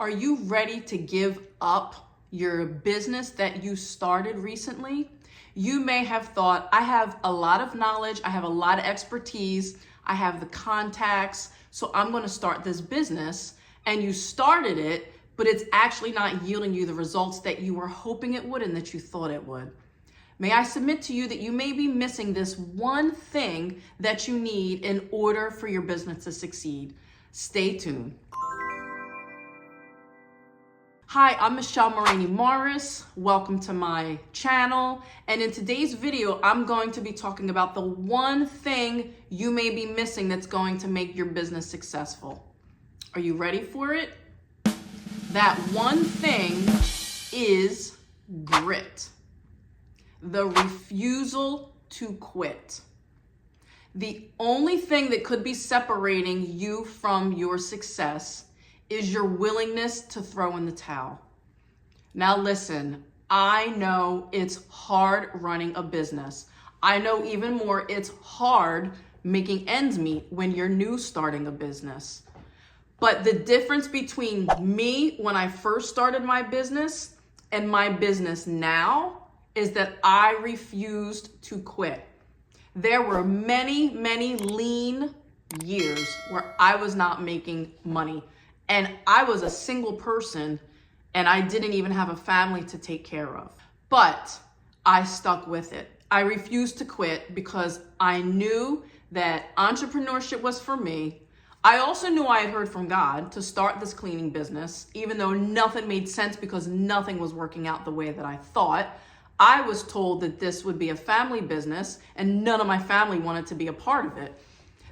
Are you ready to give up your business that you started recently? You may have thought, I have a lot of knowledge, I have a lot of expertise, I have the contacts, so I'm going to start this business. And you started it, but it's actually not yielding you the results that you were hoping it would and that you thought it would. May I submit to you that you may be missing this one thing that you need in order for your business to succeed. Stay tuned. Hi, I'm Moragne-Morris. Welcome to my channel. And in today's video, I'm going to be talking about the one thing you may be missing that's going to make your business successful. Are you ready for it? That one thing is grit. The refusal to quit. The only thing that could be separating you from your success is your willingness to throw in the towel. Now listen, I know it's hard running a business. I know even more it's hard making ends meet when you're new starting a business. But the difference between me when I first started my business and my business now is that I refused to quit. There were many, many lean years where I was not making money. And I was a single person and I didn't even have a family to take care of. But I stuck with it. I refused to quit because I knew that entrepreneurship was for me. I also knew I had heard from God to start this cleaning business, even though nothing made sense because nothing was working out the way that I thought. I was told that this would be a family business and none of my family wanted to be a part of it.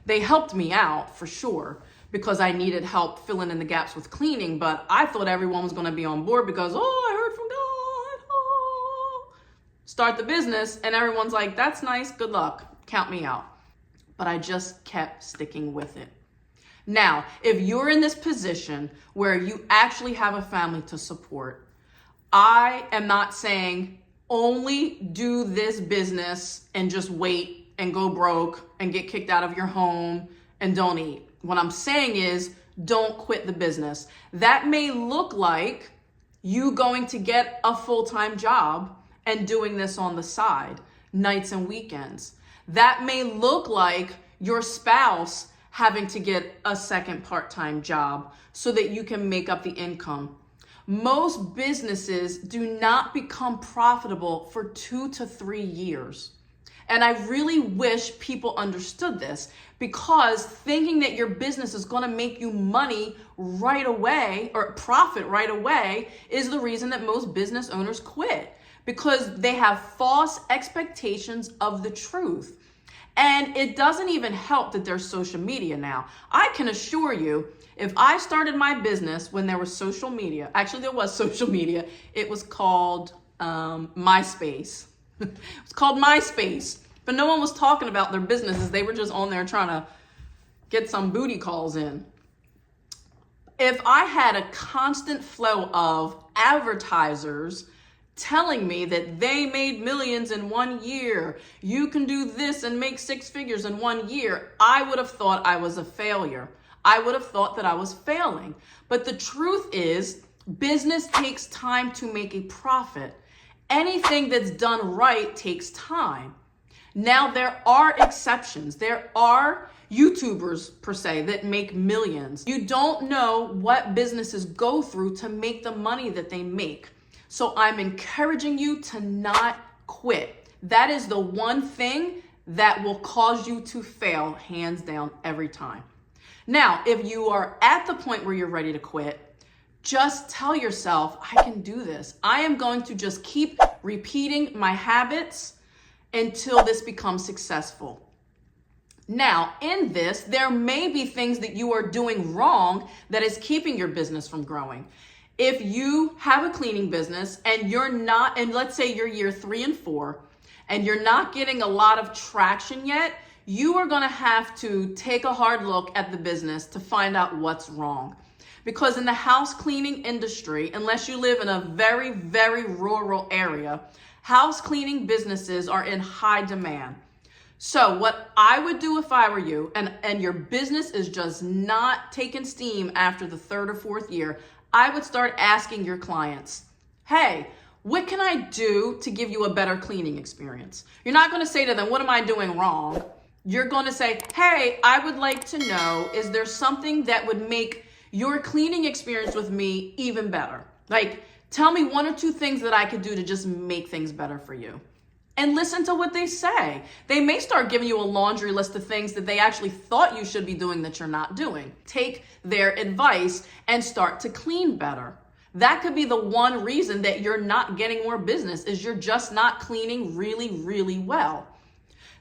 They helped me out for sure, because I needed help filling in the gaps with cleaning, but I thought everyone was gonna be on board because, I heard from God, Start the business, and everyone's like, that's nice, good luck, count me out. But I just kept sticking with it. Now, if you're in this position where you actually have a family to support, I am not saying only do this business and just wait and go broke and get kicked out of your home and don't eat. What I'm saying is don't quit the business. That may look like you going to get a full-time job and doing this on the side, nights and weekends. That may look like your spouse having to get a second part-time job so that you can make up the income. Most businesses do not become profitable for 2 to 3 years. And I really wish people understood this, because thinking that your business is going to make you money right away or profit right away is the reason that most business owners quit, because they have false expectations of the truth. And it doesn't even help that there's social media now. I can assure you, if I started my business when there was social media, actually there was social media, it was called MySpace. It was called MySpace, but no one was talking about their businesses. They were just on there trying to get some booty calls in. If I had a constant flow of advertisers telling me that they made millions in 1 year, you can do this and make 6 figures in 1 year, I would have thought I was a failure. I would have thought that I was failing. But the truth is, business takes time to make a profit. Anything that's done right takes time. Now, there are exceptions. There are YouTubers, per se, that make millions. You don't know what businesses go through to make the money that they make. So I'm encouraging you to not quit. That is the one thing that will cause you to fail, hands down, every time. Now, if you are at the point where you're ready to quit, just tell yourself, I can do this. I am going to just keep repeating my habits until this becomes successful. Now, in this, there may be things that you are doing wrong that is keeping your business from growing. If you have a cleaning business and you're not, and let's say you're year 3 and 4, and you're not getting a lot of traction yet, you are going to have to take a hard look at the business to find out what's wrong. Because in the house cleaning industry, unless you live in a very, very rural area, house cleaning businesses are in high demand. So what I would do if I were you, and your business is just not taking steam after the 3rd or 4th year, I would start asking your clients, hey, what can I do to give you a better cleaning experience? You're not going to say to them, what am I doing wrong? You're going to say, hey, I would like to know, is there something that would make your cleaning experience with me even better? Like, tell me one or two things that I could do to just make things better for you. And listen to what they say. They may start giving you a laundry list of things that they actually thought you should be doing that you're not doing. Take their advice and start to clean better. That could be the one reason that you're not getting more business, is you're just not cleaning really, really well.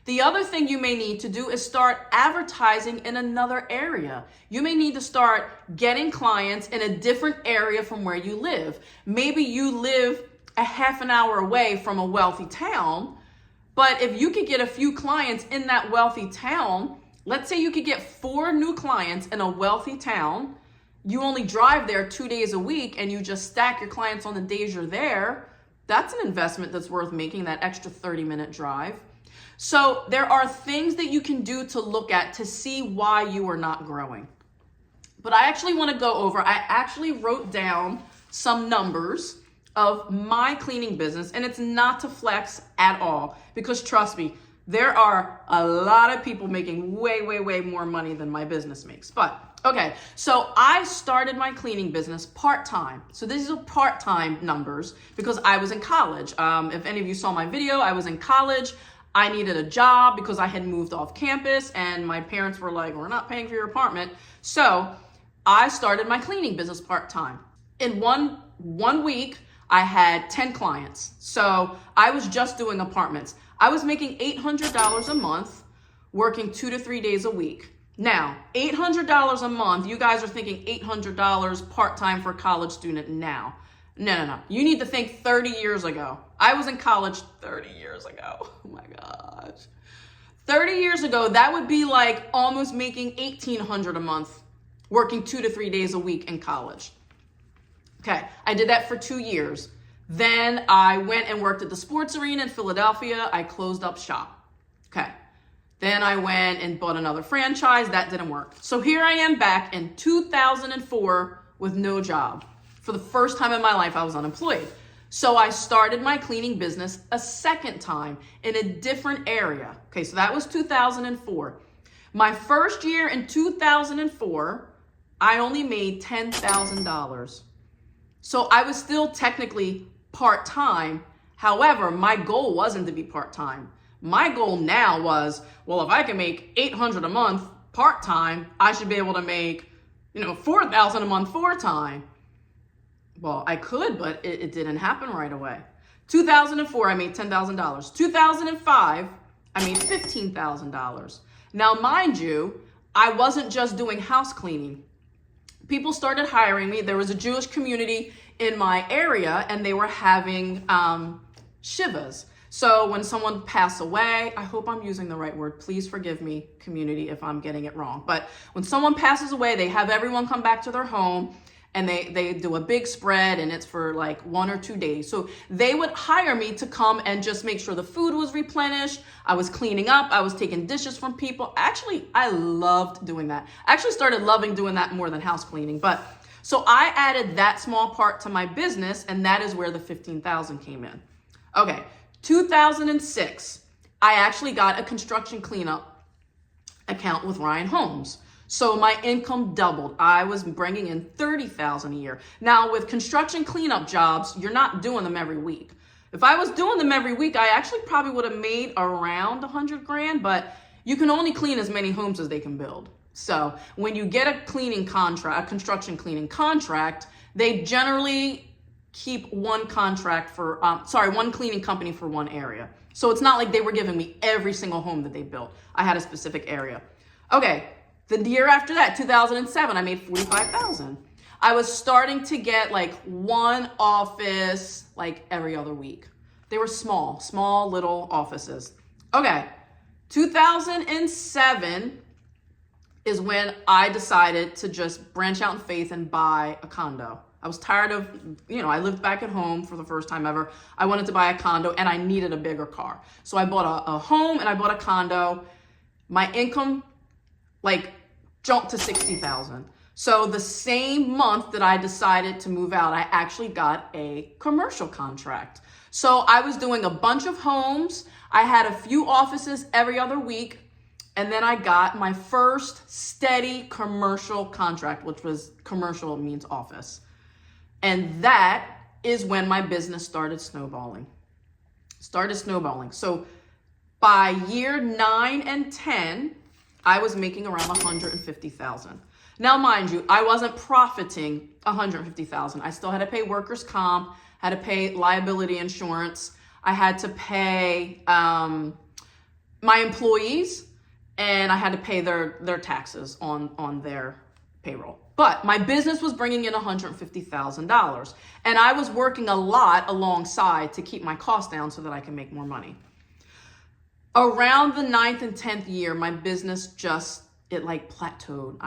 The other thing you may need to do is start advertising in another area. You may need to start getting clients in a different area from where you live. Maybe you live a half an hour away from a wealthy town, but if you could get a few clients in that wealthy town, let's say you could get 4 new clients in a wealthy town, you only drive there 2 days a week and you just stack your clients on the days you're there, that's an investment that's worth making, that extra 30-minute drive. So there are things that you can do to look at to see why you are not growing. But I actually want to go over, I actually wrote down some numbers of my cleaning business, and it's not to flex at all, because trust me, there are a lot of people making way, way, way more money than my business makes. But okay, so I started my cleaning business part-time. So these are part-time numbers because I was in college. If any of you saw my video, I was in college. I needed a job because I had moved off campus and my parents were like, we're not paying for your apartment. So I started my cleaning business part-time. In one week, I had 10 clients. So I was just doing apartments. I was making $800 a month, working 2 to 3 days a week. Now, $800 a month, you guys are thinking $800 part-time for a college student now. No. You need to think 30 years ago. I was in college 30 years ago. Oh my gosh. 30 years ago, that would be like almost making $1,800 a month, working 2 to 3 days a week in college. Okay, I did that for 2 years. Then I went and worked at the sports arena in Philadelphia. I closed up shop. Okay, then I went and bought another franchise. That didn't work. So here I am back in 2004 with no job. For the first time in my life, I was unemployed. So I started my cleaning business a second time in a different area. Okay, so that was 2004. My first year in 2004, I only made $10,000. So I was still technically part-time. However, my goal wasn't to be part-time. My goal now was, well, if I can make $800 a month part-time, I should be able to make, $4,000 a month full-time. Well, I could, but it didn't happen right away. 2004, I made $10,000. 2005, I made $15,000. Now, mind you, I wasn't just doing house cleaning. People started hiring me. There was a Jewish community in my area, and they were having shivas. So when someone passed away, I hope I'm using the right word. Please forgive me, community, if I'm getting it wrong. But when someone passes away, they have everyone come back to their home, and they do a big spread, and it's for like 1 or 2 days. So they would hire me to come and just make sure the food was replenished. I was cleaning up. I was taking dishes from people. Actually, I loved doing that. I actually started loving doing that more than house cleaning. But so I added that small part to my business, and that is where the $15,000 came in. Okay, 2006, I actually got a construction cleanup account with Ryan Homes. So my income doubled. I was bringing in $30,000 a year. Now with construction cleanup jobs, you're not doing them every week. If I was doing them every week, I actually probably would have made around 100 grand, but you can only clean as many homes as they can build. So when you get a cleaning contract, a construction cleaning contract, they generally keep one contract for, one cleaning company for one area. So it's not like they were giving me every single home that they built. I had a specific area. Okay. The year after that, 2007, I made $45,000. I was starting to get like one office like every other week. They were small little offices. Okay, 2007 is when I decided to just branch out in faith and buy a condo. I was tired of, I lived back at home for the first time ever. I wanted to buy a condo and I needed a bigger car. So I bought a home and I bought a condo. My income jumped to $60,000. So the same month that I decided to move out, I actually got a commercial contract. So I was doing a bunch of homes. I had a few offices every other week. And then I got my first steady commercial contract, which was commercial means office. And that is when my business started snowballing. So by year 9 and 10, I was making around $150,000. Now, mind you, I wasn't profiting $150,000. I still had to pay workers' comp, had to pay liability insurance. I had to pay my employees, and I had to pay their taxes on their payroll. But my business was bringing in $150,000, and I was working a lot alongside to keep my costs down so that I can make more money. Around the 9th and 10th year, my business it plateaued.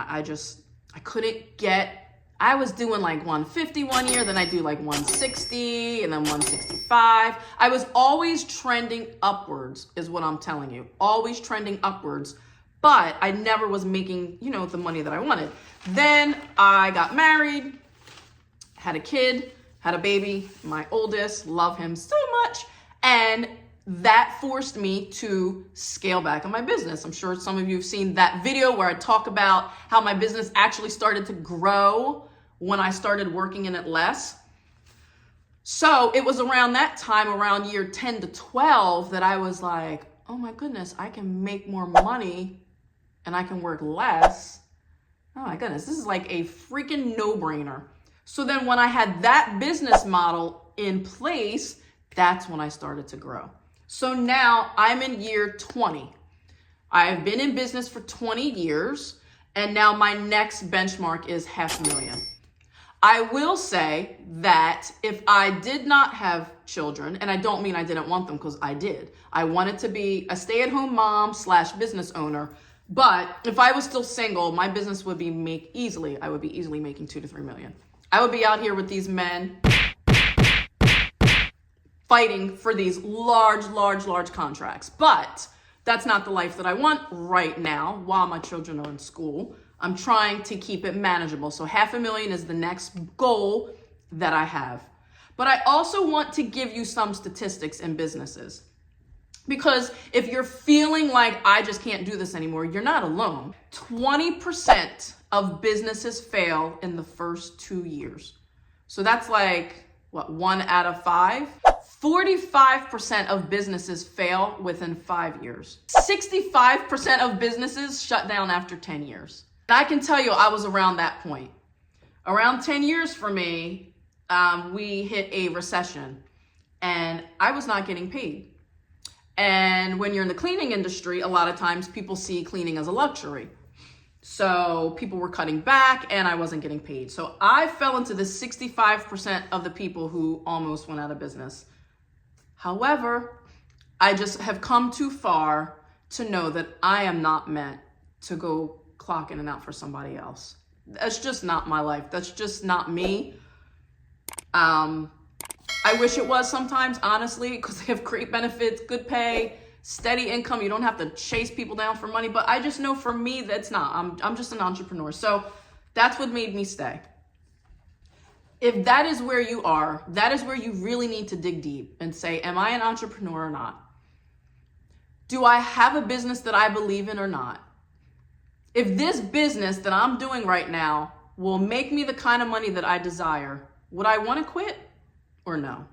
I couldn't get, I was doing like 150 one year, then I do like 160 and then 165. I was always trending upwards is what I'm telling you, always trending upwards, but I never was making, the money that I wanted. Then I got married, had a kid, had a baby, my oldest, love him so much. And that forced me to scale back on my business. I'm sure some of you have seen that video where I talk about how my business actually started to grow when I started working in it less. So it was around that time, around year 10 to 12, that I was like, oh my goodness, I can make more money and I can work less. Oh my goodness, this is like a freaking no-brainer. So then when I had that business model in place, that's when I started to grow. So now I'm in year 20. I've been in business for 20 years, and now my next benchmark is $500,000. I will say that if I did not have children, and I don't mean I didn't want them, because I did. I wanted to be a stay-at-home mom / business owner. But if I was still single, my business would be I would be easily making $2 to $3 million. I would be out here with these men fighting for these large contracts. But that's not the life that I want right now while my children are in school. I'm trying to keep it manageable. So $500,000 is the next goal that I have. But I also want to give you some statistics in businesses. Because if you're feeling like I just can't do this anymore, you're not alone. 20% of businesses fail in the first 2 years. So that's like, 1 out of 5? 45% of businesses fail within 5 years. 65% of businesses shut down after 10 years. And I can tell you I was around that point. Around 10 years for me, we hit a recession and I was not getting paid. And when you're in the cleaning industry, a lot of times people see cleaning as a luxury. So people were cutting back and I wasn't getting paid. So I fell into the 65% of the people who almost went out of business. However, I just have come too far to know that I am not meant to go clock in and out for somebody else. That's just not my life. That's just not me. I wish it was sometimes, honestly, because they have great benefits, good pay, steady income. You don't have to chase people down for money. But I just know for me, that's not. I'm just an entrepreneur. So that's what made me stay. If that is where you are, that is where you really need to dig deep and say, am I an entrepreneur or not? Do I have a business that I believe in or not? If this business that I'm doing right now will make me the kind of money that I desire, would I want to quit or no?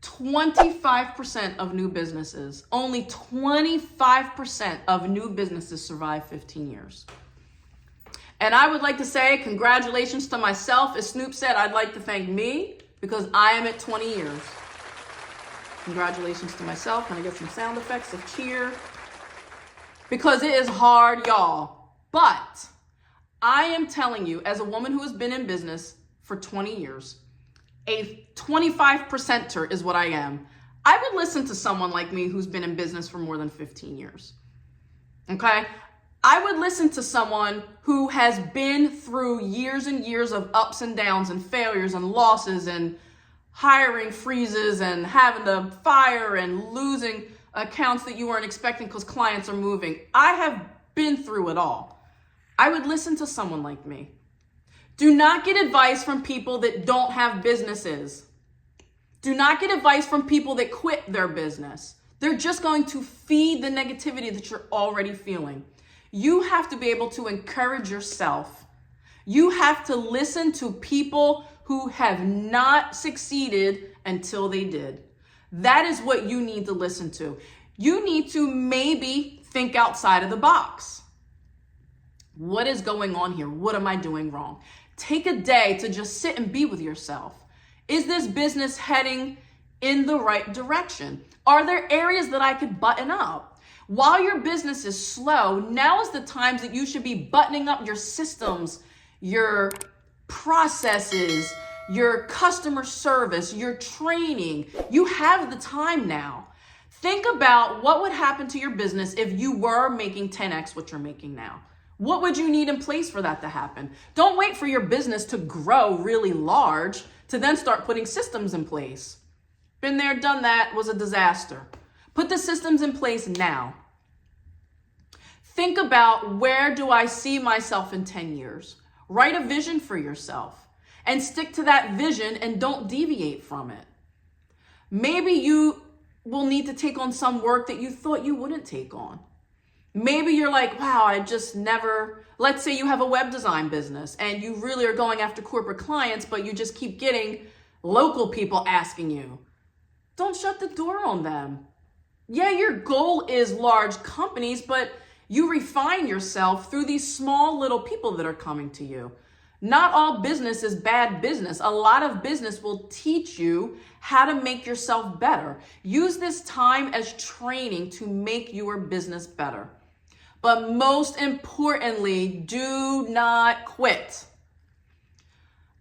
25% of new businesses, only 25% of new businesses survive 15 years. And I would like to say congratulations to myself. As Snoop said, I'd like to thank me because I am at 20 years. Congratulations to myself. Can I get some sound effects of cheer? Because it is hard, y'all. But I am telling you, as a woman who has been in business for 20 years, a 25%er is what I am. I would listen to someone like me who's been in business for more than 15 years. Okay? I would listen to someone who has been through years and years of ups and downs and failures and losses and hiring freezes and having to fire and losing accounts that you weren't expecting because clients are moving. I have been through it all. I would listen to someone like me Do not get advice from people that don't have businesses. Do not get advice from people that quit their business. They're just going to feed the negativity that you're already feeling. You have to be able to encourage yourself. You have to listen to people who have not succeeded until they did. That is what you need to listen to. You need to maybe think outside of the box. What is going on here? What am I doing wrong? Take a day to just sit and be with yourself. Is this business heading in the right direction? Are there areas that I could button up? While your business is slow, now is the time that you should be buttoning up your systems, your processes, your customer service, your training. You have the time now. Think about what would happen to your business if you were making 10x what you're making now. What would you need in place for that to happen? Don't wait for your business to grow really large to then start putting systems in place. Been there, done that, was a disaster. Put the systems in place now. Think about, where do I see myself in 10 years? Write a vision for yourself and stick to that vision and don't deviate from it. Maybe you will need to take on some work that you thought you wouldn't take on. Maybe you're like, wow, I just never, let's say you have a web design business and you really are going after corporate clients, but you just keep getting local people asking you. Don't shut the door on them. Yeah, your goal is large companies, but you refine yourself through these small little people that are coming to you. Not all business is bad business. A lot of business will teach you how to make yourself better. Use this time as training to make your business better. But most importantly, do not quit.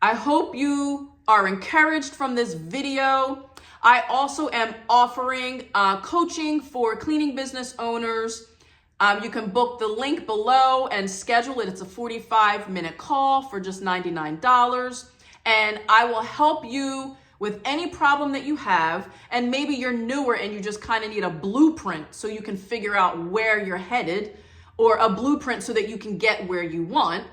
I hope you are encouraged from this video. I also am offering coaching for cleaning business owners. You can book the link below and schedule it. It's a 45-minute call for just $99. And I will help you with any problem that you have. And maybe you're newer and you just kind of need a blueprint so you can figure out where you're headed, or a blueprint so that you can get where you want.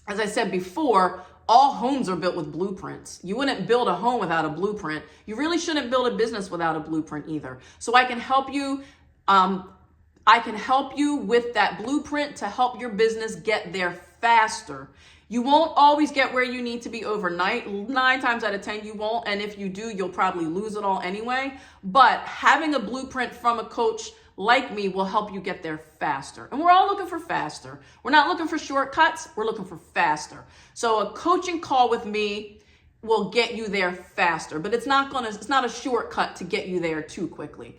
As I said before, all homes are built with blueprints. You wouldn't build a home without a blueprint. You really shouldn't build a business without a blueprint either. So I can help you. I can help you with that blueprint to help your business get there faster. You won't always get where you need to be overnight. 9 times out of 10, you won't. And if you do, you'll probably lose it all anyway. But having a blueprint from a coach like me will help you get there faster. And we're all looking for faster. We're not looking for shortcuts. We're looking for faster. So a coaching call with me will get you there faster, but it's not a shortcut to get you there too quickly.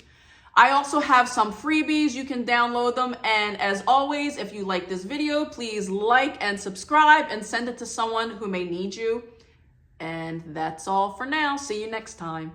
I also have some freebies. You can download them. And as always, if you like this video, please like and subscribe and send it to someone who may need you. And that's all for now. See you next time.